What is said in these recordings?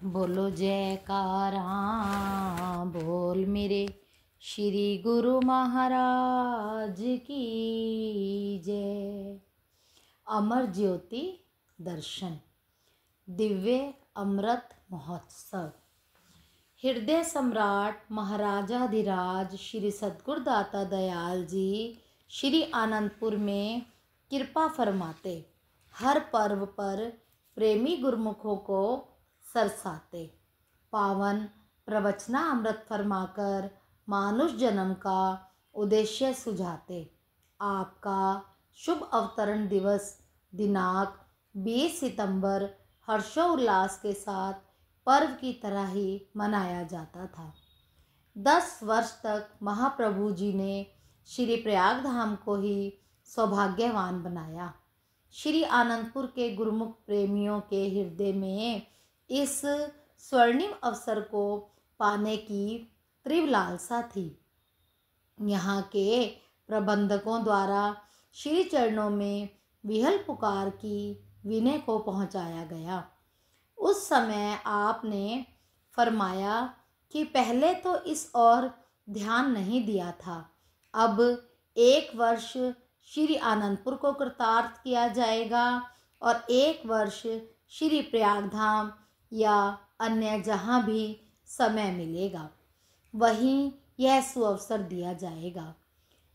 बोलो जयकारा बोल मेरे श्री गुरु महाराज की जय। अमर ज्योति दर्शन दिव्य अमृत महोत्सव। हृदय सम्राट महाराजाधिराज श्री सद्गुरुदाता दयाल जी श्री आनंदपुर में कृपा फरमाते, हर पर्व पर प्रेमी गुरुमुखों को सरसाते, पावन प्रवचना अमृत फरमाकर मानुष जन्म का उद्देश्य सुझाते। आपका शुभ अवतरण दिवस दिनांक 20 सितंबर हर्षोल्लास के साथ पर्व की तरह ही मनाया जाता था। 10 वर्ष तक महाप्रभु जी ने श्री प्रयाग धाम को ही सौभाग्यवान बनाया। श्री आनंदपुर के गुरुमुख प्रेमियों के हृदय में इस स्वर्णिम अवसर को पाने की तीव्र लालसा थी। यहाँ के प्रबंधकों द्वारा श्री चरणों में विहल पुकार की विनय को पहुँचाया गया। उस समय आपने फरमाया कि पहले तो इस ओर ध्यान नहीं दिया था, अब 1 वर्ष श्री आनंदपुर को कृतार्थ किया जाएगा और 1 वर्ष श्री प्रयागधाम या अन्य जहाँ भी समय मिलेगा वहीं यह सुअवसर दिया जाएगा।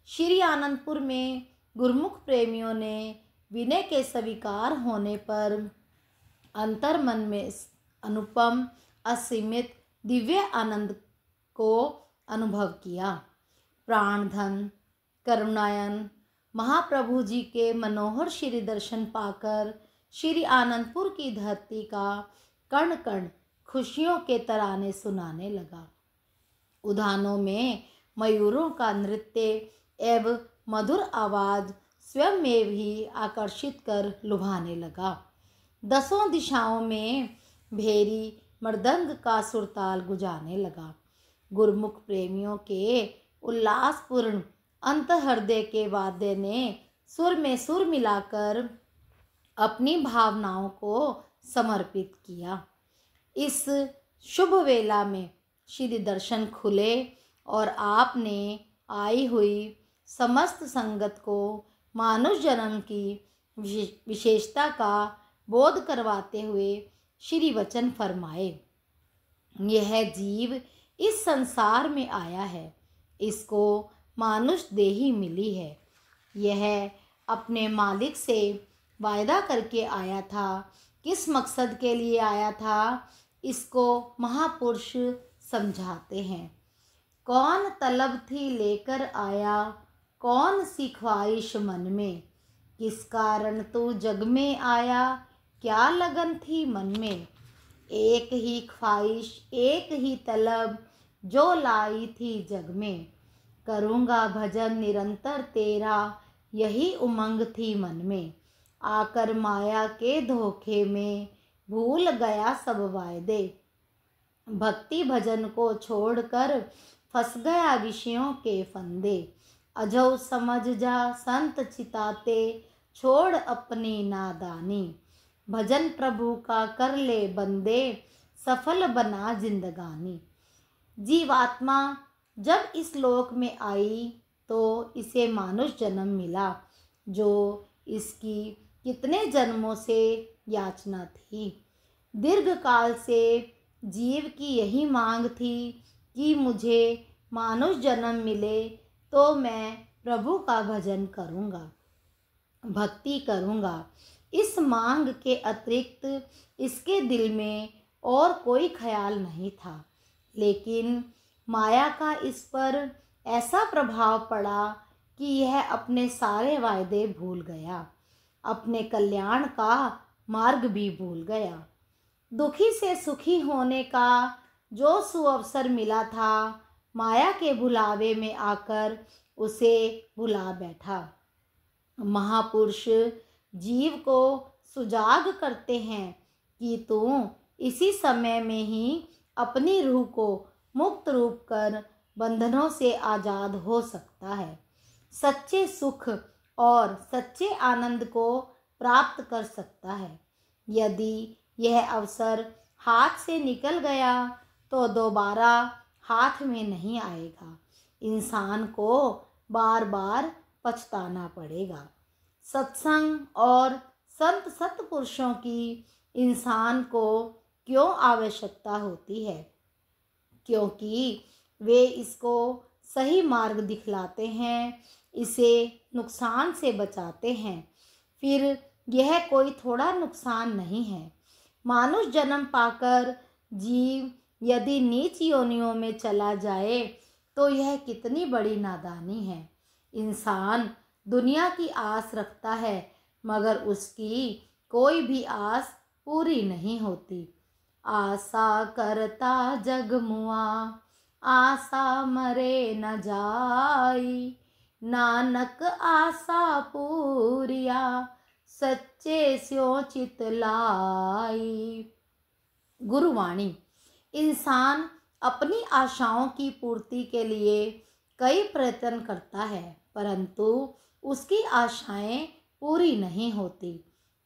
श्री आनंदपुर में गुरुमुख प्रेमियों ने विनय के स्वीकार होने पर अंतर्मन में अनुपम असीमित दिव्य आनंद को अनुभव किया। प्राणधन करुणायन महाप्रभु जी के मनोहर श्री दर्शन पाकर श्री आनंदपुर की धरती का कण कण खुशियों के तराने सुनाने लगा। उद्यानों में मयूरों का नृत्य एवं मधुर आवाज स्वयं में भी आकर्षित कर लुभाने लगा। 10 दिशाओं में भेरी मृदंग का सुरताल गुजारने लगा। गुरुमुख प्रेमियों के उल्लासपूर्ण अंतहृदय के वाद्य ने सुर में सुर मिलाकर अपनी भावनाओं को समर्पित किया। इस शुभ वेला में श्री दर्शन खुले और आपने आई हुई समस्त संगत को मानुष जन्म की विशेषता का बोध करवाते हुए श्री वचन फरमाए। यह जीव इस संसार में आया है, इसको मानुष देही मिली है। यह अपने मालिक से वायदा करके आया था। किस मकसद के लिए आया था, इसको महापुरुष समझाते हैं। कौन तलब थी लेकर आया, कौन सी ख्वाहिश मन में, किस कारण तू जग में आया, क्या लगन थी मन में। एक ही ख्वाहिश एक ही तलब जो लाई थी जग में, करूँगा भजन निरंतर तेरा, यही उमंग थी मन में। आकर माया के धोखे में भूल गया सब वायदे, भक्ति भजन को छोड़कर फंस गया विषयों के फंदे। अजो समझ जा संत चिताते, छोड़ अपनी नादानी, भजन प्रभु का कर ले बंदे, सफल बना जिंदगानी। जीवात्मा जब इस लोक में आई तो इसे मानुष जन्म मिला, जो इसकी कितने जन्मों से याचना थी। दीर्घ काल से जीव की यही मांग थी कि मुझे मानुष जन्म मिले तो मैं प्रभु का भजन करूँगा, भक्ति करूँगा। इस मांग के अतिरिक्त इसके दिल में और कोई ख्याल नहीं था, लेकिन माया का इस पर ऐसा प्रभाव पड़ा कि यह अपने सारे वायदे भूल गया, अपने कल्याण का मार्ग भी भूल गया। दुखी से सुखी होने का जो सुअवसर मिला था, माया के भुलावे में आकर उसे भुला बैठा। महापुरुष जीव को सुजाग करते हैं कि तू इसी समय में ही अपनी रूह को मुक्त रूप कर बंधनों से आज़ाद हो सकता है, सच्चे सुख और सच्चे आनंद को प्राप्त कर सकता है। यदि यह अवसर हाथ से निकल गया तो दोबारा हाथ में नहीं आएगा। इंसान को बार बार पछताना पड़ेगा। सत्संग और संत सत्पुरुषों की इंसान को क्यों आवश्यकता होती है? क्योंकि वे इसको सही मार्ग दिखलाते हैं, इसे नुकसान से बचाते हैं। फिर यह कोई थोड़ा नुकसान नहीं है। मानुष जन्म पाकर जीव यदि नीच योनियों में चला जाए तो यह कितनी बड़ी नादानी है। इंसान दुनिया की आस रखता है मगर उसकी कोई भी आस पूरी नहीं होती। आशा करता जग मुआ, आशा मरे न जाई, नानक आशा पूरिया, सच्चे स्यो चित लाई। गुरुवाणी। इंसान अपनी आशाओं की पूर्ति के लिए कई प्रयत्न करता है परंतु उसकी आशाएं पूरी नहीं होती।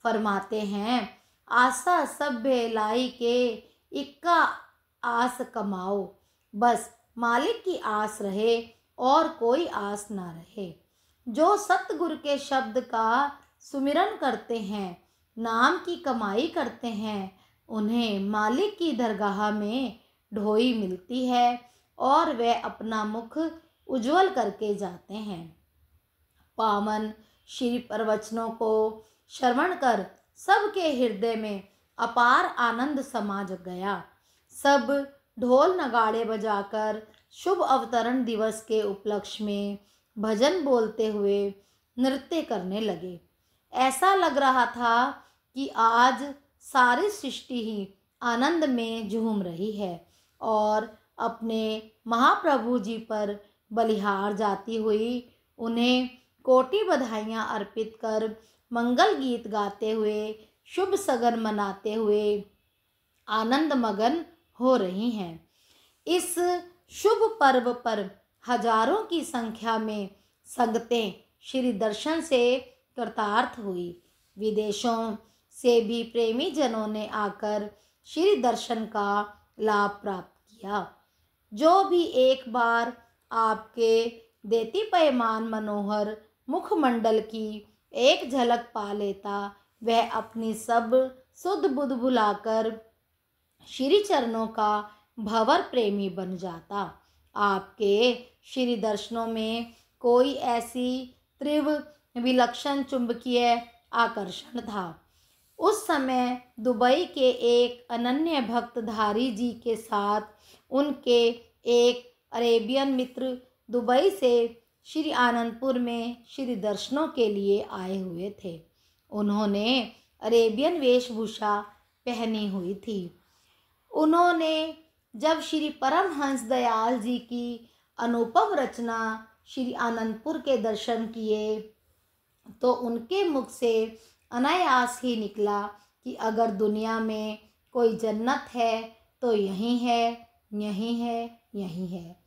फरमाते हैं, आशा सब लाई के इक्का आस कमाओ। बस मालिक की आस रहे और कोई आस ना रहे। जो सतगुरु के शब्द का सुमिरन करते हैं, नाम की कमाई करते हैं, उन्हें मालिक की दरगाह में ढोई मिलती है और वे अपना मुख उज्जवल करके जाते हैं। पावन श्री प्रवचनों को श्रवण कर सबके हृदय में अपार आनंद समा गया। सब ढोल नगाड़े बजाकर शुभ अवतरण दिवस के उपलक्ष्य में भजन बोलते हुए नृत्य करने लगे। ऐसा लग रहा था कि आज सारी सृष्टि ही आनंद में झूम रही है और अपने महाप्रभु जी पर बलिहार जाती हुई उन्हें कोटि बधाइयाँ अर्पित कर मंगल गीत गाते हुए शुभ सगन मनाते हुए आनंद मगन हो रही हैं। इस शुभ पर्व पर हजारों की संख्या में संगतें श्री दर्शन से कृतार्थ हुई। विदेशों से भी प्रेमी जनों ने आकर श्री दर्शन का लाभ प्राप्त किया। जो भी एक बार आपके देती पैमान मनोहर मुखमंडल की एक झलक पा लेता वह अपनी सब सुध बुध भुलाकर श्री चरणों का भंवर प्रेमी बन जाता। आपके श्री दर्शनों में कोई ऐसी तीव्र विलक्षण चुंबकीय आकर्षण था। उस समय दुबई के एक अनन्य भक्तधारी जी के साथ उनके एक अरेबियन मित्र दुबई से श्री आनंदपुर में श्री दर्शनों के लिए आए हुए थे। उन्होंने अरेबियन वेशभूषा पहनी हुई थी। उन्होंने जब श्री परमहंस दयाल जी की अनुपम रचना श्री आनंदपुर के दर्शन किए तो उनके मुख से अनायास ही निकला कि अगर दुनिया में कोई जन्नत है तो यही है, यही है, यही है।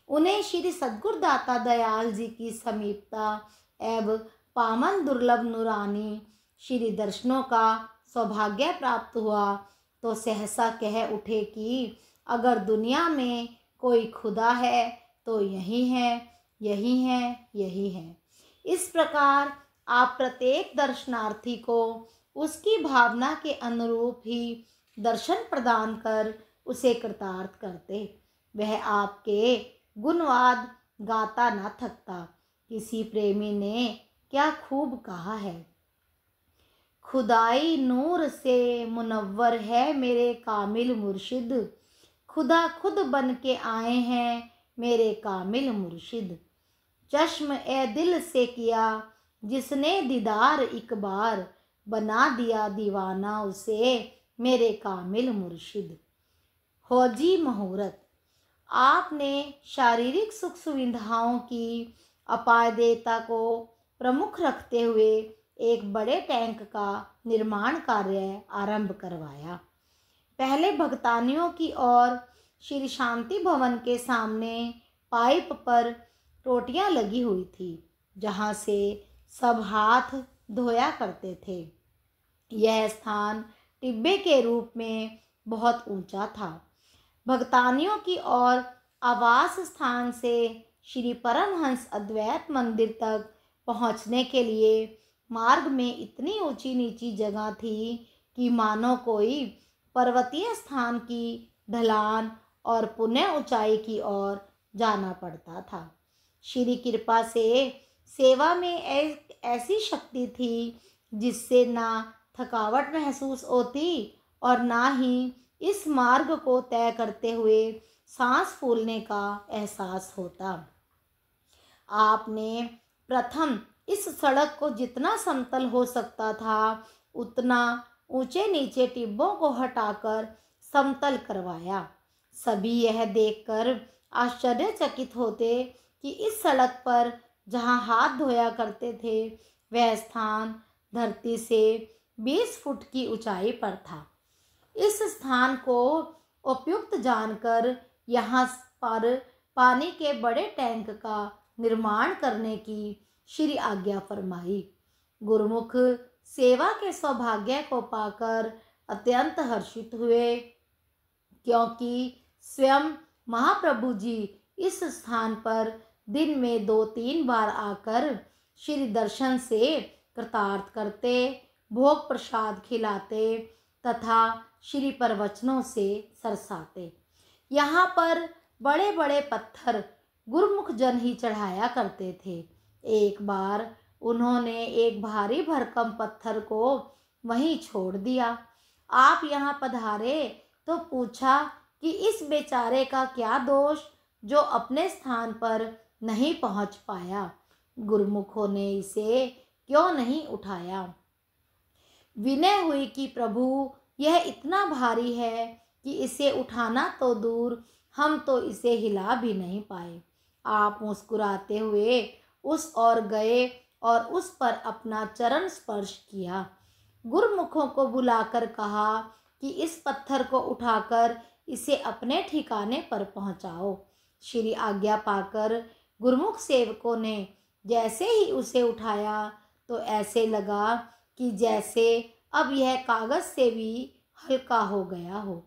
उन्हें श्री सद्गुरु दाता दयाल जी की समीपता एवं पावन दुर्लभ नूरानी श्री दर्शनों का सौभाग्य प्राप्त हुआ तो सहसा कह उठे कि अगर दुनिया में कोई खुदा है तो यही है, यही है, यही है। इस प्रकार आप प्रत्येक दर्शनार्थी को उसकी भावना के अनुरूप ही दर्शन प्रदान कर उसे कृतार्थ करते। वह आपके गुणवाद गाता न थकता। किसी प्रेमी ने क्या खूब कहा है, खुदाई नूर से मुनव्वर है मेरे कामिल मुर्शिद, खुदा खुद बन के आए हैं मेरे कामिल मुर्शिद। चश्म ए दिल से किया जिसने दीदार एक बार, बना दिया दीवाना उसे मेरे कामिल मुर्शिद। हौजी मुहूर्त। आपने शारीरिक सुख सुविधाओं की अपादेयता को प्रमुख रखते हुए एक बड़े टैंक का निर्माण कार्य आरंभ करवाया। पहले भगतानियों की ओर श्री शांति भवन के सामने पाइप पर टोटियां लगी हुई थी जहां से सब हाथ धोया करते थे। यह स्थान टिब्बे के रूप में बहुत ऊंचा था। भक्तानियों की और आवास स्थान से श्री परमहंस अद्वैत मंदिर तक पहुंचने के लिए मार्ग में इतनी ऊंची नीची जगह थी कि मानो कोई पर्वतीय स्थान की ढलान और पुनः ऊंचाई की ओर जाना पड़ता था। श्री कृपा से सेवा में एक ऐसी शक्ति थी जिससे ना थकावट महसूस होती और ना ही इस मार्ग को तय करते हुए सांस फूलने का एहसास होता। आपने प्रथम इस सड़क को जितना समतल हो सकता था उतना ऊंचे नीचे टिब्बों को हटाकर समतल करवाया। सभी यह देखकर आश्चर्यचकित होते कि इस सड़क पर जहां हाथ धोया करते थे वह स्थान धरती से 20 फुट की ऊंचाई पर था। इस स्थान को उपयुक्त जानकर यहाँ पर पानी के बड़े टैंक का निर्माण करने की श्री आज्ञा फरमाई। गुरुमुख सेवा के सौभाग्य को पाकर अत्यंत हर्षित हुए, क्योंकि स्वयं महाप्रभु जी इस स्थान पर दिन में 2-3 बार आकर श्री दर्शन से कृतार्थ करते, भोग प्रसाद खिलाते तथा श्री प्रवचनों से सरसाते। यहाँ पर बड़े बड़े पत्थर गुरुमुख जन ही चढ़ाया करते थे। एक बार उन्होंने एक भारी भरकम पत्थर को वहीं छोड़ दिया। आप यहाँ पधारे तो पूछा कि इस बेचारे का क्या दोष जो अपने स्थान पर नहीं पहुँच पाया। गुरुमुखों ने इसे क्यों नहीं उठाया। विनय हुई कि प्रभु यह इतना भारी है कि इसे उठाना तो दूर हम तो इसे हिला भी नहीं पाए। आप मुस्कुराते हुए उस ओर गए और उस पर अपना चरण स्पर्श किया। गुरुमुखों को बुलाकर कहा कि इस पत्थर को उठाकर इसे अपने ठिकाने पर पहुंचाओ। श्री आज्ञा पाकर गुरुमुख सेवकों ने जैसे ही उसे उठाया तो ऐसे लगा कि जैसे अब यह कागज से भी हल्का हो गया हो।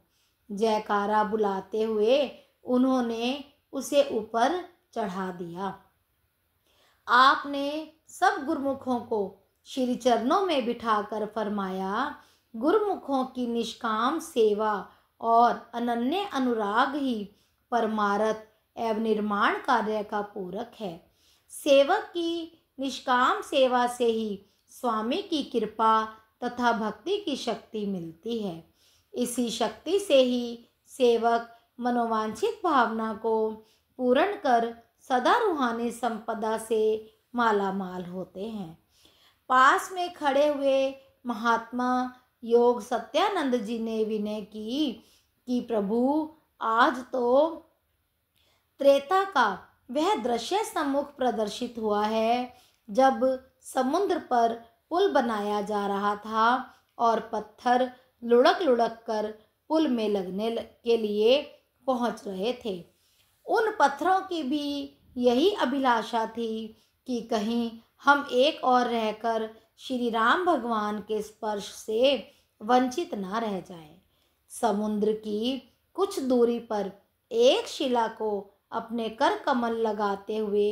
जयकारा बुलाते हुए उन्होंने उसे ऊपर चढ़ा दिया। आपने सब गुरुमुखों को श्री चरणों में बिठाकर फरमाया, गुरुमुखों की निष्काम सेवा और अनन्य अनुराग ही परमार्थ एवं निर्माण कार्य का पूरक है। सेवक की निष्काम सेवा से ही स्वामी की कृपा तथा भक्ति की शक्ति मिलती है। इसी शक्ति से ही सेवक मनोवांछित भावना को पूर्ण कर सदा रूहानी संपदा से मालामाल होते हैं। पास में खड़े हुए महात्मा योग सत्यानंद जी ने विनय की कि प्रभु आज तो त्रेता का वह दृश्य सम्मुख प्रदर्शित हुआ है जब समुद्र पर पुल बनाया जा रहा था और पत्थर लुढ़क लुढ़क कर पुल में लगने के लिए पहुंच रहे थे। उन पत्थरों की भी यही अभिलाषा थी कि कहीं हम एक और रहकर श्री राम भगवान के स्पर्श से वंचित ना रह जाए। समुद्र की कुछ दूरी पर एक शिला को अपने कर कमल लगाते हुए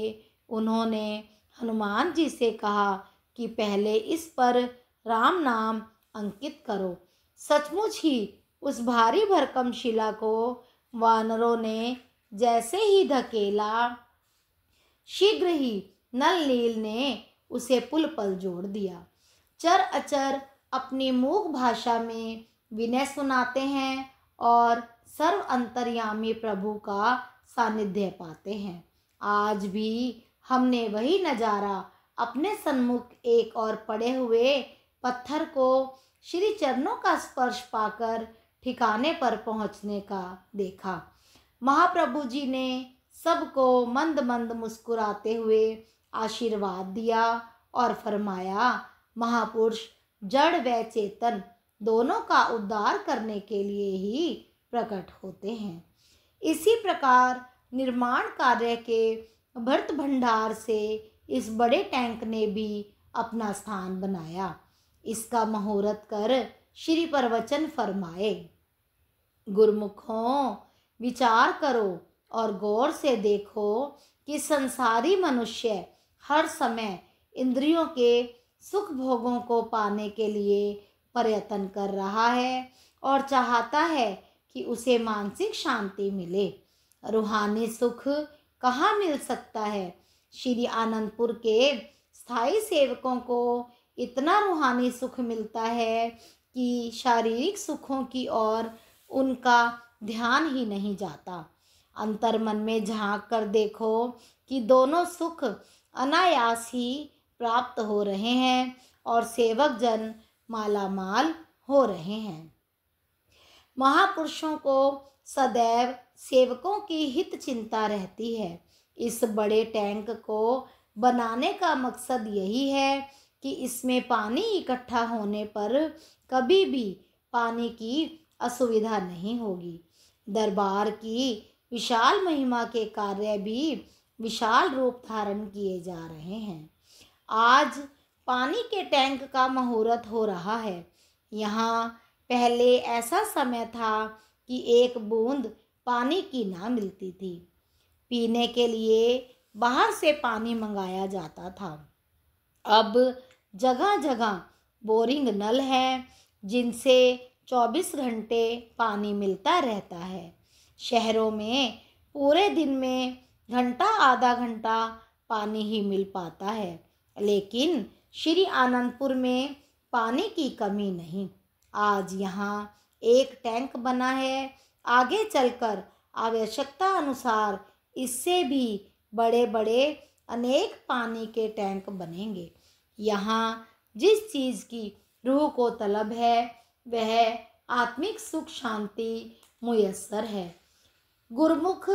उन्होंने हनुमान जी से कहा कि पहले इस पर राम नाम अंकित करो। सचमुच ही उस भारी भरकम शिला को वानरों ने जैसे ही धकेला, शीघ्र ही नल नील ने उसे पुल पर जोड़ दिया। चर अचर अपनी मूक भाषा में विनय सुनाते हैं और सर्व अंतर्यामी प्रभु का सानिध्य पाते हैं। आज भी हमने वही नज़ारा अपने सन्मुख एक और पड़े हुए पत्थर को श्री चरणों का स्पर्श पाकर ठिकाने पर पहुंचने का देखा। महाप्रभु जी ने सबको मंद मंद मुस्कुराते हुए आशीर्वाद दिया और फरमाया, महापुरुष जड़ व चेतन दोनों का उद्धार करने के लिए ही प्रकट होते हैं। इसी प्रकार निर्माण कार्य के भर्त भंडार से इस बड़े टैंक ने भी अपना स्थान बनाया। इसका मुहूर्त कर श्री प्रवचन फरमाए। गुरुमुखों, विचार करो और गौर से देखो कि संसारी मनुष्य हर समय इंद्रियों के सुख भोगों को पाने के लिए प्रयत्न कर रहा है और चाहता है कि उसे मानसिक शांति मिले। रूहानी सुख कहाँ मिल सकता है? श्री आनंदपुर के स्थायी सेवकों को इतना रूहानी सुख मिलता है कि शारीरिक सुखों की ओर उनका ध्यान ही नहीं जाता। अंतर्मन में झांक कर देखो कि दोनों सुख अनायास ही प्राप्त हो रहे हैं और सेवक जन मालामाल हो रहे हैं। महापुरुषों को सदैव सेवकों की हित चिंता रहती है। इस बड़े टैंक को बनाने का मकसद यही है कि इसमें पानी इकट्ठा होने पर कभी भी पानी की असुविधा नहीं होगी। दरबार की विशाल महिमा के कार्य भी विशाल रूप धारण किए जा रहे हैं। आज पानी के टैंक का मुहूर्त हो रहा है। यहाँ पहले ऐसा समय था कि एक बूंद पानी की ना मिलती थी। पीने के लिए बाहर से पानी मंगाया जाता था। अब जगह जगह बोरिंग नल हैं जिनसे 24 घंटे पानी मिलता रहता है। शहरों में पूरे दिन में घंटा आधा घंटा पानी ही मिल पाता है, लेकिन श्री आनंदपुर में पानी की कमी नहीं। आज यहाँ एक टैंक बना है, आगे चलकर आवश्यकता अनुसार इससे भी बड़े बड़े अनेक पानी के टैंक बनेंगे। यहाँ जिस चीज़ की रूह को तलब है वह आत्मिक सुख शांति मुयस्सर है। गुरुमुख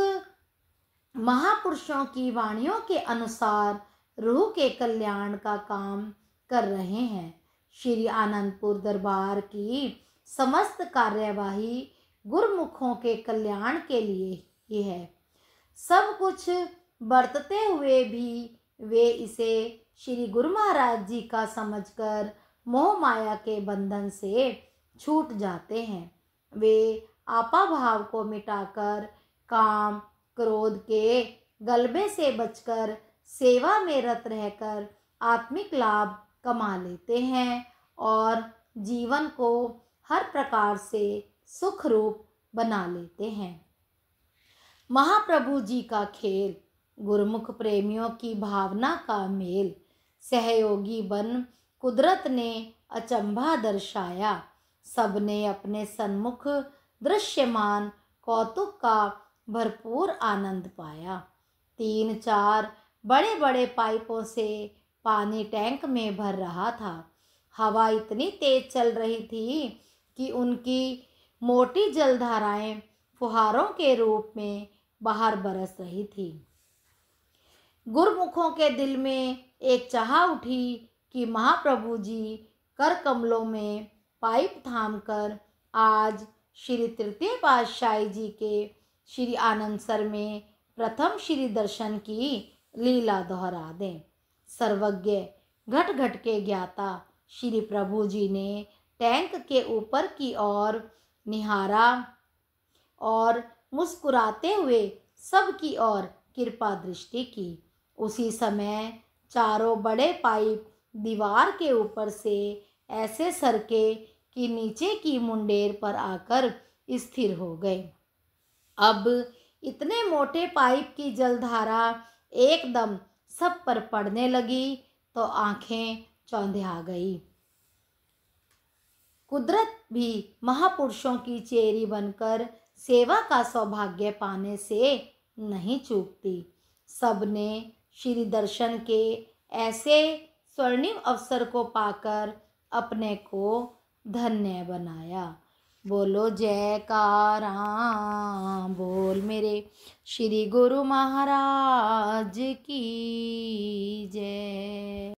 महापुरुषों की वाणियों के अनुसार रूह के कल्याण का काम कर रहे हैं। श्री आनंदपुर दरबार की समस्त कार्यवाही गुरुमुखों के कल्याण के लिए ही है। सब कुछ बरतते हुए भी वे इसे श्री गुरु महाराज जी का समझकर मोह माया के बंधन से छूट जाते हैं। वे आपा भाव को मिटाकर काम क्रोध के गलबे से बचकर सेवा में रत रहकर आत्मिक लाभ कमा लेते हैं और जीवन को हर प्रकार से सुख रूप बना लेते हैं। महाप्रभु जी का खेल, गुरुमुख प्रेमियों की भावना का मेल, सहयोगी बन कुदरत ने अचंभा दर्शाया। सबने अपने सन्मुख दृश्यमान कौतुक का भरपूर आनंद पाया। 3-4 बड़े बड़े पाइपों से पानी टैंक में भर रहा था। हवा इतनी तेज चल रही थी कि उनकी मोटी जलधाराएं फुहारों के रूप में बाहर बरस रही थी। गुरुमुखों के दिल में एक चाह उठी कि महाप्रभु जी कर कमलों में पाइप थामकर आज श्री तृतीय पातशाही जी के श्री आनंदसर में प्रथम श्री दर्शन की लीला दोहरा दें। सर्वज्ञ घट घट के ज्ञाता श्री प्रभु जी ने टैंक के ऊपर की ओर निहारा और मुस्कुराते हुए सबकी ओर कृपा दृष्टि की। उसी समय चारों बड़े पाइप दीवार के ऊपर से ऐसे सरके कि नीचे की मुंडेर पर आकर स्थिर हो गए। अब इतने मोटे पाइप की जलधारा एकदम सब पर पड़ने लगी तो आंखें चौंधिया गई। कुदरत भी महापुरुषों की चेरी बनकर सेवा का सौभाग्य पाने से नहीं चूकती। सबने श्री दर्शन के ऐसे स्वर्णिम अवसर को पाकर अपने को धन्य बनाया। बोलो जयकारा बोल मेरे श्री गुरु महाराज की जय।